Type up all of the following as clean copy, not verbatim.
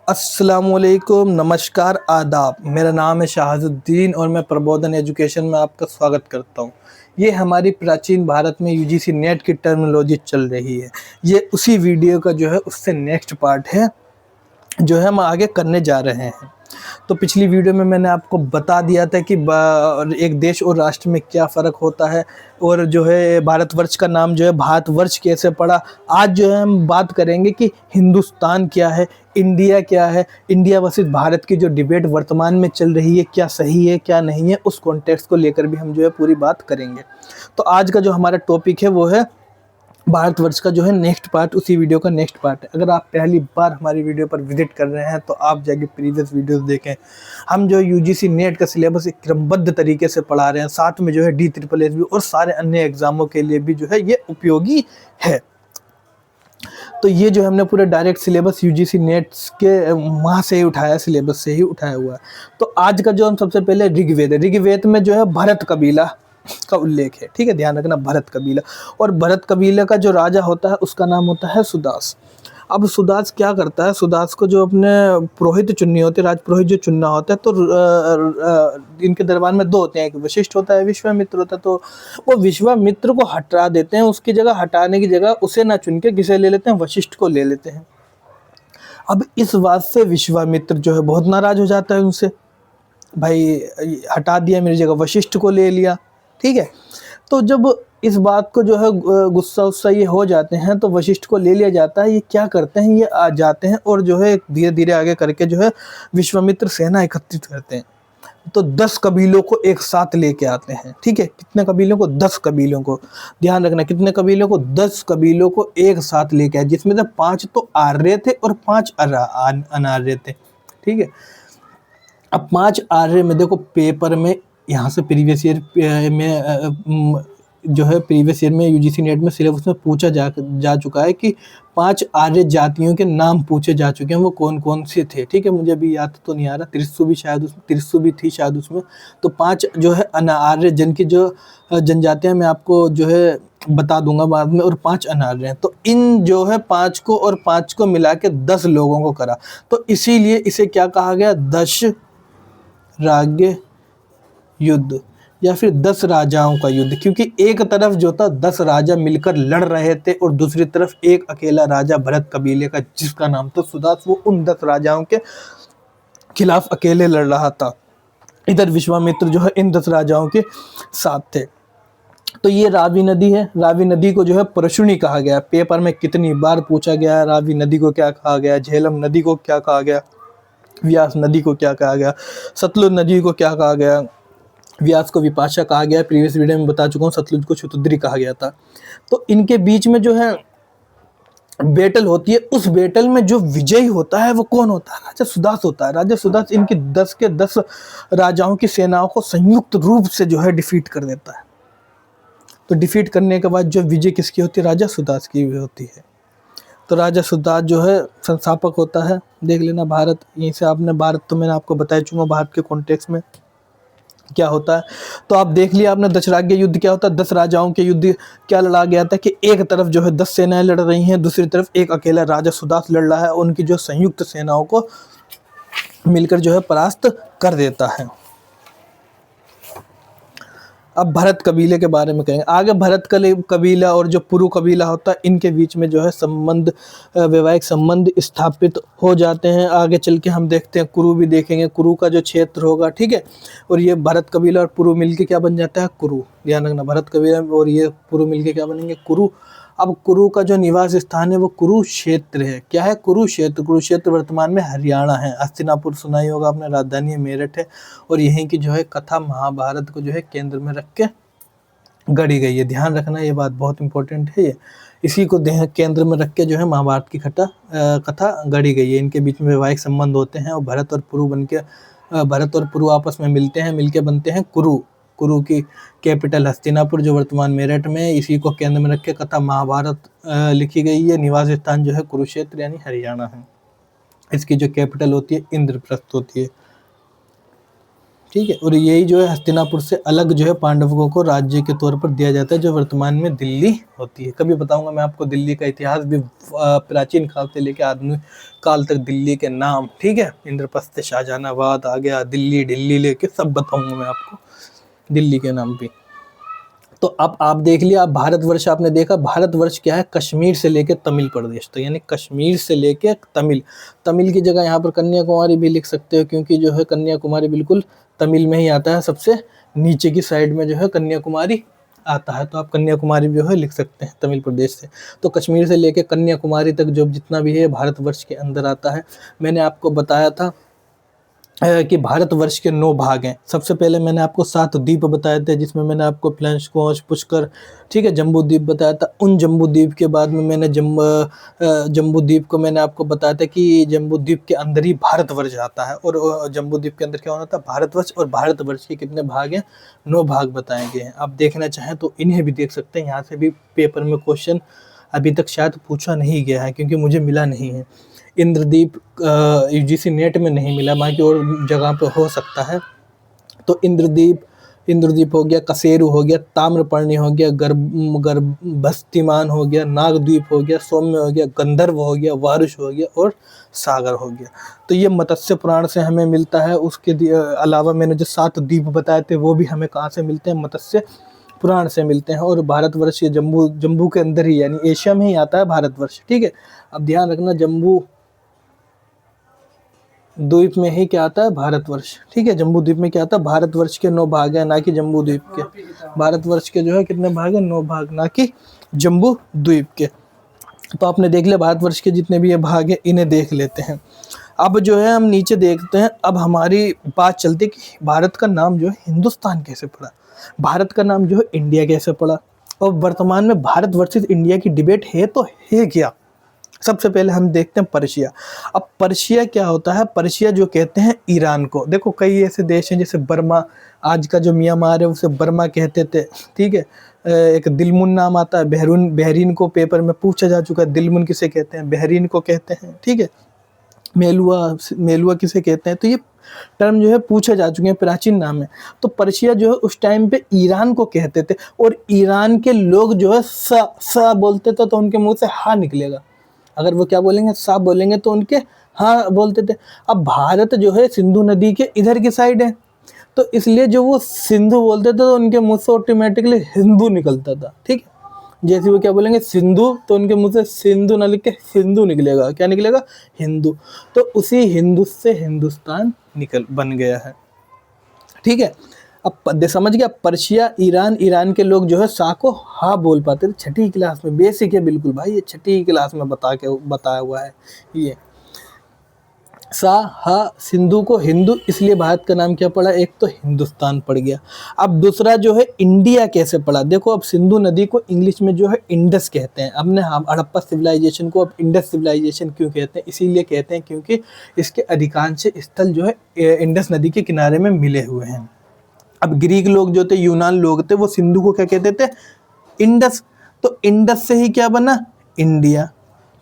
अस्सलामुअलैकुम, नमस्कार, आदाब। मेरा नाम है शाहजुद्दीन और मैं प्रबोधन एजुकेशन में आपका स्वागत करता हूँ। ये हमारी प्राचीन भारत में यूजीसी नेट की टर्मिनोलॉजी चल रही है। ये उसी वीडियो का जो है उससे नेक्स्ट पार्ट है जो है हम आगे करने जा रहे हैं। तो पिछली वीडियो में मैंने आपको बता दिया था कि एक देश और राष्ट्र में क्या फ़र्क होता है और जो है भारतवर्ष का नाम जो है भारतवर्ष कैसे पड़ा। आज जो है हम बात करेंगे कि हिंदुस्तान क्या है, इंडिया क्या है, इंडिया वर्सेस भारत की जो डिबेट वर्तमान में चल रही है क्या सही है क्या नहीं है, उस कॉन्टेक्स्ट को लेकर भी हम जो है पूरी बात करेंगे। तो आज का जो हमारा टॉपिक है वो है भारतवर्ष का जो है नेक्स्ट पार्ट, उसी वीडियो का नेक्स्ट पार्ट है। अगर आप पहली बार हमारी वीडियो पर विजिट कर रहे हैं तो आप जाके प्रीवियस वीडियोस देखें। हम जो यूजीसी नेट का सिलेबस एक क्रमबद्ध तरीके से पढ़ा रहे हैं, साथ में जो है DSSS और सारे अन्य एग्जामों के लिए भी जो है ये उपयोगी है। तो ये जो हमने पूरे डायरेक्ट सिलेबस यूजीसी नेट्स के वहाँ से ही उठाया, सिलेबस से ही उठाया हुआ है। तो आज का जो हम सबसे पहले ऋग्वेद है, ऋग्वेद में जो है भरत कबीला का उल्लेख है। ठीक है, ध्यान रखना, भरत कबीला। और भरत कबीले का जो राजा होता है उसका नाम होता है सुदास। अब सुदास क्या करता है, सुदास को जो अपने पुरोहित चुननी होती है, राजपुरोहित जो चुनना होता है, तो इनके दरबार में दो होते हैं, एक वशिष्ठ होता है, विश्वामित्र होता है। तो वो विश्वामित्र को हटा देते हैं, उसकी जगह हटाने की जगह उसे ना चुन के किसे ले लेते हैं, वशिष्ठ को ले लेते हैं। अब इस बात से विश्वामित्र जो है बहुत नाराज हो जाता है उनसे, भाई हटा दिया मेरी जगह वशिष्ठ को ले लिया। ठीक है, तो जब इस बात को जो है गुस्सा उस्सा ये हो जाते हैं तो वशिष्ठ को ले लिया जाता है। ये क्या करते हैं, ये आ जाते हैं और जो है धीरे धीरे आगे करके जो है विश्वामित्र सेना एकत्रित करते हैं। तो 10 कबीलों को एक साथ लेके आते हैं। ठीक है, कितने कबीलों को, 10 कबीलों को। ध्यान रखना, कितने कबीलों को, 10 कबीलों को एक साथ लेके आए, जिसमें से 5 तो आर्य थे और 5 अनार्य थे। ठीक है, अब 5 आर्य में देखो, पेपर में यहाँ से प्रीवियस ईयर में जो है प्रीवियस ईयर में यूजीसी नेट में सिलेबस में पूछा जा चुका है कि 5 आर्य जातियों के नाम पूछे जा चुके हैं, वो कौन कौन से थे। ठीक है, मुझे अभी याद तो नहीं आ रहा, त्रिस्सु भी शायद उसमें, त्रिस्सु भी थी शायद उसमें। तो 5 जो है अनार्य जिनकी जो जनजातियाँ मैं आपको जो है बता दूंगा बाद में, और 5 अनार्य हैं। तो इन जो है 5 को और 5 को मिला के 10 लोगों को करा, तो इसीलिए इसे क्या कहा गया, 10 राज्य युद्ध या फिर 10 राजाओं का युद्ध। क्योंकि एक तरफ जो था 10 राजा मिलकर लड़ रहे थे और दूसरी तरफ एक अकेला राजा भरत कबीले का जिसका नाम था सुदास, वो उन 10 राजाओं के खिलाफ अकेले लड़ रहा था। इधर विश्वामित्र जो है इन 10 राजाओं के साथ थे। तो ये रावी नदी है, रावी नदी को जो है परशुनी कहा गया। पेपर में कितनी बार पूछा गया, रावी नदी को क्या कहा गया, झेलम नदी को क्या कहा गया, व्यास नदी को क्या कहा गया, सतलुज नदी को क्या कहा गया। व्यास को विपाशा कहा गया, प्रीवियस वीडियो में बता चुका हूँ, सतलुज को शतुद्री कहा गया था। तो इनके बीच में जो है बैटल होती है, उस बैटल में जो विजयी होता है वो कौन होता है, राजा सुदास होता है। राजा सुदास इनकी 10 के 10 राजाओं की सेनाओं को संयुक्त रूप से जो है डिफीट कर देता है। तो डिफीट करने के बाद जो विजय किसकी होती है, राजा सुदास की होती है। तो राजा सुदास जो है संस्थापक होता है। देख लेना भारत, यहीं से आपने भारत तो मैंने आपको बता चुका भारत के कॉन्टेक्स्ट में क्या होता है। तो आप देख लिया आपने, दशराज्य युद्ध क्या होता है, 10 राजाओं के युद्ध क्या लड़ा गया था कि एक तरफ जो है 10 सेनाएं लड़ रही हैं, दूसरी तरफ एक अकेला राजा सुदास लड़ रहा है, उनकी जो संयुक्त सेनाओं को मिलकर जो है परास्त कर देता है। अब भरत कबीले के बारे में कहेंगे आगे। भरत कबीला और जो पुरु कबीला होता है, इनके बीच में जो है संबंध, वैवाहिक संबंध स्थापित हो जाते हैं। आगे चल के हम देखते हैं, कुरु भी देखेंगे, कुरु का जो क्षेत्र होगा। ठीक है, और ये भरत कबीला और पुरु मिलके क्या बन जाता है, कुरु। ध्यान रखना, भरत कबीला और ये पुरु मिलके क्या बनेंगे, कुरु। अब कुरु का जो निवास स्थान है वो कुरुक्षेत्र है। क्या है, कुरुक्षेत्र। कुरुक्षेत्र वर्तमान में हरियाणा है। हस्तिनापुर सुनाई होगा आपने, राजधानी मेरठ है, और यहीं की जो है कथा महाभारत को जो है केंद्र में रख के गढ़ी गई है। ध्यान रखना, ये बात बहुत इंपॉर्टेंट है। ये इसी को केंद्र में रख के जो है महाभारत की कथा गढ़ी गई है। इनके बीच में वैवाहिक संबंध होते हैं और भरत और पुरु आपस में मिलते हैं, मिलके बनते हैं कुरु। कुरु की कैपिटल हस्तिनापुर जो वर्तमान मेरठ में, इसी को केंद्र में रख के कथा महाभारत लिखी गई है। निवास स्थान जो है कुरुक्षेत्र यानी हरियाणा है। इसकी जो कैपिटल होती है इंद्रप्रस्थ होती है। ठीक है। और यही जो है हस्तिनापुर से अलग जो है पांडवों को राज्य के तौर पर दिया जाता है, जो वर्तमान में दिल्ली होती है। कभी बताऊंगा मैं आपको दिल्ली का इतिहास भी, प्राचीन काल से लेकर आधुनिक काल तक दिल्ली के नाम, ठीक है। इंद्रप्रस्थ, शाहजहानाबाद आ गया, दिल्ली, ढिल्ली लेके सब बताऊंगा मैं आपको दिल्ली के नाम भी। तो अब आप देख लिया, अब भारतवर्ष आपने देखा, भारतवर्ष क्या है, कश्मीर से लेके तमिल प्रदेश, तो यानी कश्मीर से लेके तमिल, तमिल की जगह यहाँ पर कन्याकुमारी भी लिख सकते हो, क्योंकि जो है कन्याकुमारी बिल्कुल तमिल में ही आता है, सबसे नीचे की साइड में जो है कन्याकुमारी आता है, तो आप कन्याकुमारी जो है लिख सकते हैं तमिल प्रदेश से। तो कश्मीर से लेके कन्याकुमारी तक जो जितना भी है भारतवर्ष के अंदर आता है। मैंने आपको बताया था कि भारतवर्ष के 9 भाग हैं। सबसे पहले मैंने आपको 7 द्वीप बताए थे, जिसमें मैंने आपको प्लेन्स्कोच, पुष्कर, ठीक है, जम्बू द्वीप बताया था। उन जम्बू द्वीप के बाद में मैंने जम्बू द्वीप को मैंने आपको बताया था कि जम्बू द्वीप के अंदर ही भारतवर्ष आता है, और जम्बू द्वीप के अंदर क्या होना था, भारतवर्ष। और भारतवर्ष के कितने भाग हैं, 9 भाग बताए गए हैं। आप देखना चाहें तो इन्हें भी देख सकते हैं, यहाँ से भी पेपर में क्वेश्चन अभी तक शायद पूछा नहीं गया है, क्योंकि मुझे मिला नहीं है। इंद्रदीप यूजीसी नेट में नहीं मिला, बाकी और जगह पे हो सकता है। तो इंद्रदीप हो गया, कसेरू हो गया, ताम्रपर्णी हो गया, गर्भस्तिमान हो गया, नागद्वीप हो गया, सौम्य हो गया, गंधर्व हो गया, वारुष हो गया और सागर हो गया। तो ये मत्स्य पुराण से हमें मिलता है। उसके अलावा मैंने जो 7 द्वीप बताए थे वो भी हमें कहाँ से मिलते हैं, मत्स्य पुराण से मिलते हैं। और भारतवर्ष ये जम्बू के अंदर ही, यानी एशिया में ही आता है भारतवर्ष, ठीक है। अब ध्यान रखना, जम्बू द्वीप में ही क्या आता है, भारतवर्ष, ठीक है। जम्बू द्वीप में क्या आता है, भारतवर्ष के 9 भाग हैं, ना कि जम्बू द्वीप के। भारतवर्ष के जो है कितने भाग हैं, 9 भाग, ना कि जम्बू द्वीप के। तो आपने देख लिया भारतवर्ष के जितने भी ये भाग हैं, इन्हें देख लेते हैं। अब जो है हम नीचे देखते हैं, अब हमारी बात चलती है कि भारत का नाम जो है हिंदुस्तान कैसे पड़ा, भारत का नाम जो है इंडिया कैसे पड़ा, और वर्तमान में भारत वर्सेस इंडिया की डिबेट है तो है क्या। सबसे पहले हम देखते हैं पर्शिया। अब पर्शिया क्या होता है, पर्शिया जो कहते हैं ईरान को। देखो कई ऐसे देश हैं, जैसे बर्मा, आज का जो म्यांमार है उसे बर्मा कहते थे, ठीक है। एक दिलमुन नाम आता है, बहरीन को पेपर में पूछा जा चुका है, दिलमुन किसे कहते हैं, बहरीन को कहते हैं, ठीक है। मेलुआ किसे कहते हैं, तो ये टर्म जो है पूछे जा चुके हैं, प्राचीन नाम है। तो पर्शिया जो है उस टाइम पे ईरान को कहते थे, और ईरान के लोग जो है सा बोलते थे, तो उनके मुंह से हा निकलेगा। अगर वो क्या बोलेंगे, सा बोलेंगे, तो उनके हाँ बोलते थे। अब भारत जो है सिंधु नदी के इधर की साइड है, तो इसलिए जो वो सिंधु बोलते थे तो उनके मुंह से ऑटोमेटिकली हिंदू निकलता था, ठीक है। जैसे वो क्या बोलेंगे सिंधु, तो उनके मुंह से सिंधु ना लिख के हिंदू निकलेगा, क्या निकलेगा, हिंदू। तो उसी हिंदू से हिंदुस्तान बन गया है, ठीक है। अब समझ गया, पर्शिया, ईरान के लोग जो है सा को हा बोल पाते थे। छठी क्लास में, बेसिक है बिल्कुल भाई, ये छठी क्लास में बताया हुआ है ये। सा हा सिंधु को हिंदू, इसलिए भारत का नाम क्या पड़ा, एक तो हिंदुस्तान पड़ गया। अब दूसरा जो है इंडिया कैसे पड़ा, देखो अब सिंधु नदी को इंग्लिश में जो है इंडस कहते हैं। हमने हड़प्पा सिविलाइजेशन को अब इंडस सिविलाइजेशन क्यों कहते हैं, इसीलिए कहते हैं क्योंकि इसके अधिकांश स्थल जो है इंडस नदी के किनारे में मिले हुए हैं। अब ग्रीक लोग जो थे, यूनान लोग थे, वो सिंधु को क्या कहते थे, इंडस। तो इंडस से ही क्या बना, इंडिया,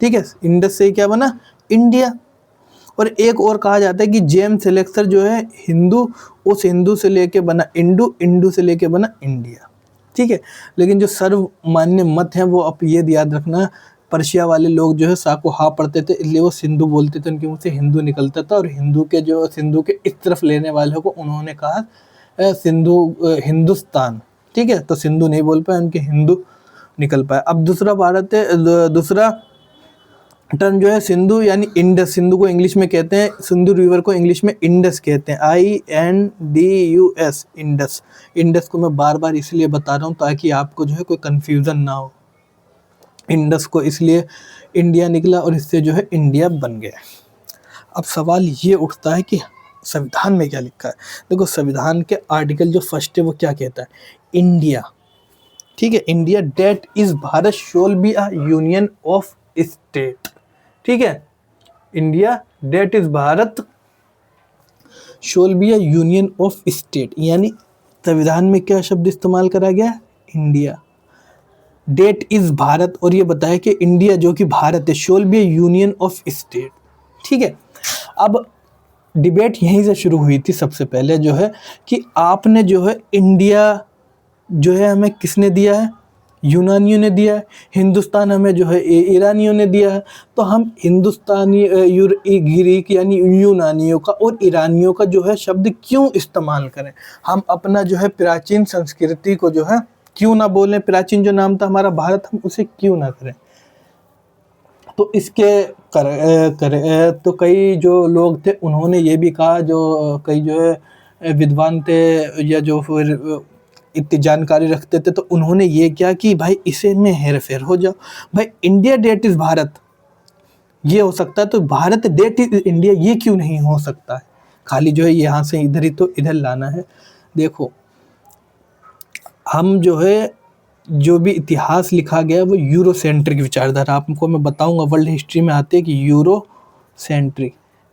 ठीक है। इंडस से ही क्या बना, इंडिया। और एक और कहा जाता है कि जेम्स एलेक्सर जो है हिंदू, उस हिंदू से लेके बना इंडू, इंडू से लेके बना इंडिया, ठीक है। लेकिन जो सर्वमान्य मत है वो अब ये याद रखना, पर्शिया वाले लोग जो है सा को हा पढ़ते थे, इसलिए वो सिंधु बोलते थे, उनके मुंह से हिंदू निकलता था। और सिंधु के इस तरफ लेने वाले को उन्होंने कहा हिंदुस्तान, ठीक है। तो सिंधु नहीं बोल पाए, उनके हिंदू निकल पाए। अब दूसरा टर्म जो है सिंधु यानी इंडस, सिंधु को इंग्लिश में कहते हैं, सिंधु रिवर को इंग्लिश में इंडस कहते हैं, INDUS, इंडस। इंडस को मैं बार बार इसलिए बता रहा हूँ ताकि आपको जो है कोई कंफ्यूजन ना हो। इंडस को इसलिए इंडिया निकला और इससे जो है इंडिया बन गया। अब सवाल ये उठता है कि संविधान में क्या लिखा है। देखो संविधान के आर्टिकल जो फर्स्ट है वो क्या कहता है, इंडिया, ठीक है। India that is Bharat shall be a union of state, ठीक है। India that is Bharat shall be a union of state, यानी संविधान में क्या शब्द इस्तेमाल करा गया, इंडिया। डेट इज भारत, और ये बताया कि इंडिया जो कि भारत है, shall be a union of state, ठीक है। अब डिबेट यहीं से शुरू हुई थी सबसे पहले, जो है कि आपने जो है इंडिया जो है हमें किसने दिया है, यूनानियों ने दिया है, हिंदुस्तान हमें जो है ईरानियों ने दिया है। तो हम हिंदुस्तानी ग्रीक यानी यूनानियों का और ईरानियों का जो है शब्द क्यों इस्तेमाल करें, हम अपना जो है प्राचीन संस्कृति को जो है क्यों ना बोलें, प्राचीन जो नाम था हमारा भारत, हम उसे क्यों ना करें। तो इसके तो कई जो लोग थे उन्होंने ये भी कहा, जो कई जो है विद्वान थे या जो फिर इतनी जानकारी रखते थे, तो उन्होंने ये किया कि भाई इसे में हेर फेर हो जाओ, भाई इंडिया डेट इज़ भारत ये हो सकता है, तो भारत डेट इज इंडिया ये क्यों नहीं हो सकता है, खाली जो है यहाँ से इधर ही तो इधर लाना है। देखो हम जो है जो भी इतिहास लिखा गया है वो यूरोसेंट्रिक विचारधारा, आपको मैं बताऊंगा वर्ल्ड हिस्ट्री में आती है कि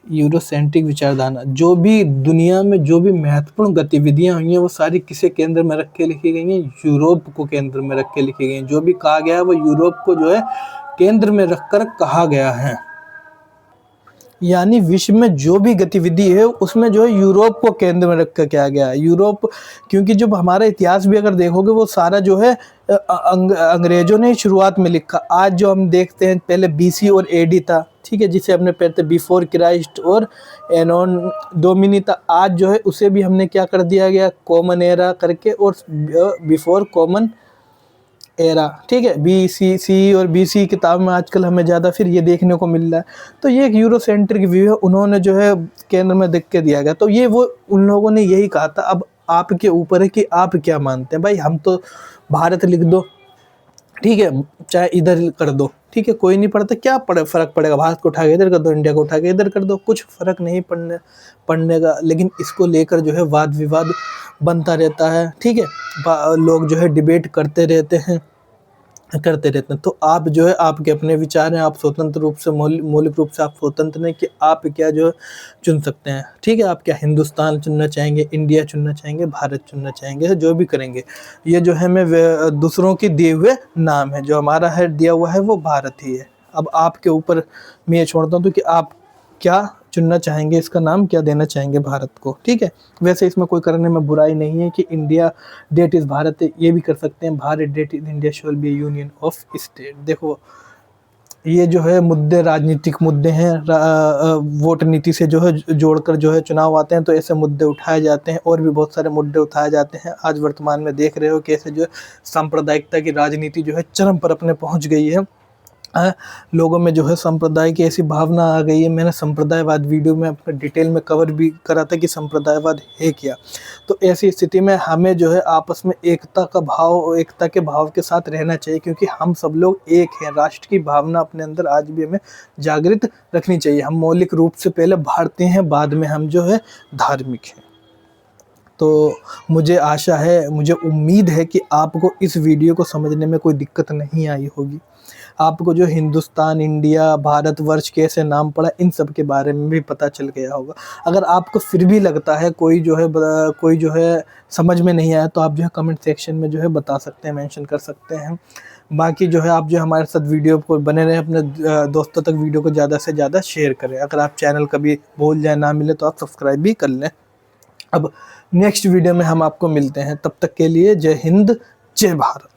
यूरोसेंट्रिक विचारधारा, जो भी दुनिया में जो भी महत्वपूर्ण गतिविधियां हुई हैं वो सारी किसे केंद्र में रख के लिखी गई हैं, यूरोप को केंद्र में रख के लिखी गई हैं। जो भी कहा गया है वो यूरोप को जो है केंद्र में रखकर कहा गया है, यानी विश्व में जो भी गतिविधि है उसमें जो है यूरोप को केंद्र में रख कर किया गया है। यूरोप, क्योंकि जब हमारा इतिहास भी अगर देखोगे वो सारा जो है अंग्रेजों ने शुरुआत में लिखा। आज जो हम देखते हैं पहले बीसी और एडी था, ठीक है, जिसे हमने पढ़ते बिफोर क्राइस्ट और एनोन डोमिनी था। आज जो है उसे भी हमने क्या कर दिया गया, कॉमन एरा करके और बिफोर कॉमन एरा, ठीक है, बी सी सी और बी सी किताब में आजकल हमें ज़्यादा फिर ये देखने को मिल रहा है। तो ये एक यूरोसेंट्रिक व्यू है, उन्होंने जो है केंद्र में देख के दिया गया। तो ये वो उन लोगों ने यही कहा था। अब आपके ऊपर है कि आप क्या मानते हैं। भाई हम तो भारत लिख दो, ठीक है, चाहे इधर कर दो, ठीक है, कोई नहीं पड़ता, क्या फ़र्क पड़ेगा, भारत को उठा के इधर कर दो, इंडिया को उठा के इधर कर दो, कुछ फ़र्क नहीं पड़ने का। लेकिन इसको लेकर जो है वाद विवाद बनता रहता है, ठीक है, लोग जो है डिबेट करते रहते हैं। तो आप जो है आपके अपने विचार हैं, आप स्वतंत्र रूप से मौलिक रूप से आप स्वतंत्र हैं कि आप क्या जो चुन सकते हैं, ठीक है। आप क्या हिंदुस्तान चुनना चाहेंगे, इंडिया चुनना चाहेंगे, भारत चुनना चाहेंगे, जो भी करेंगे। ये जो है मैं दूसरों के दिए हुए नाम है, जो हमारा है दिया हुआ है वो भारत ही है। अब आपके ऊपर मैं ये छोड़ता हूँ तो कि आप क्या चुनना चाहेंगे, इसका नाम क्या देना चाहेंगे भारत को, ठीक है। वैसे इसमें कोई करने में बुराई नहीं है कि इंडिया डेट इज़ भारत, ये भी कर सकते हैं, Bharat that is India shall be union of state. देखो ये जो है मुद्दे राजनीतिक मुद्दे हैं, वोट नीति से जो है जोड़कर जो है चुनाव आते हैं, तो ऐसे मुद्दे उठाए जाते हैं और भी बहुत सारे मुद्दे उठाए जाते हैं। आज वर्तमान में देख रहे हो कैसे जो सांप्रदायिकता की राजनीति जो है चरम पर अपने पहुंच गई है। लोगों में जो है संप्रदाय की ऐसी भावना आ गई है। मैंने संप्रदायवाद वीडियो में अपने डिटेल में कवर भी करा था कि संप्रदायवाद है क्या। तो ऐसी स्थिति में हमें जो है आपस में एकता के भाव के साथ रहना चाहिए, क्योंकि हम सब लोग एक हैं। राष्ट्र की भावना अपने अंदर आज भी हमें जागृत रखनी चाहिए। हम मौलिक रूप से पहले भारतीय हैं, बाद में हम जो है धार्मिक हैं। तो मुझे आशा है, मुझे उम्मीद है कि आपको इस वीडियो को समझने में कोई दिक्कत नहीं आई होगी। आपको जो हिंदुस्तान, इंडिया, भारतवर्ष कैसे नाम पड़ा, इन सब के बारे में भी पता चल गया होगा। अगर आपको फिर भी लगता है कोई जो है समझ में नहीं आया, तो आप जो है कमेंट सेक्शन में जो है बता सकते हैं, मेंशन कर सकते हैं। बाकी जो है आप जो हमारे साथ वीडियो को बने रहें, अपने दोस्तों तक वीडियो को ज़्यादा से ज़्यादा शेयर करें। अगर आप चैनल कभी भूल जाए, ना मिले, तो आप सब्सक्राइब भी कर लें। अब नेक्स्ट वीडियो में हम आपको मिलते हैं, तब तक के लिए जय हिंद, जय भारत।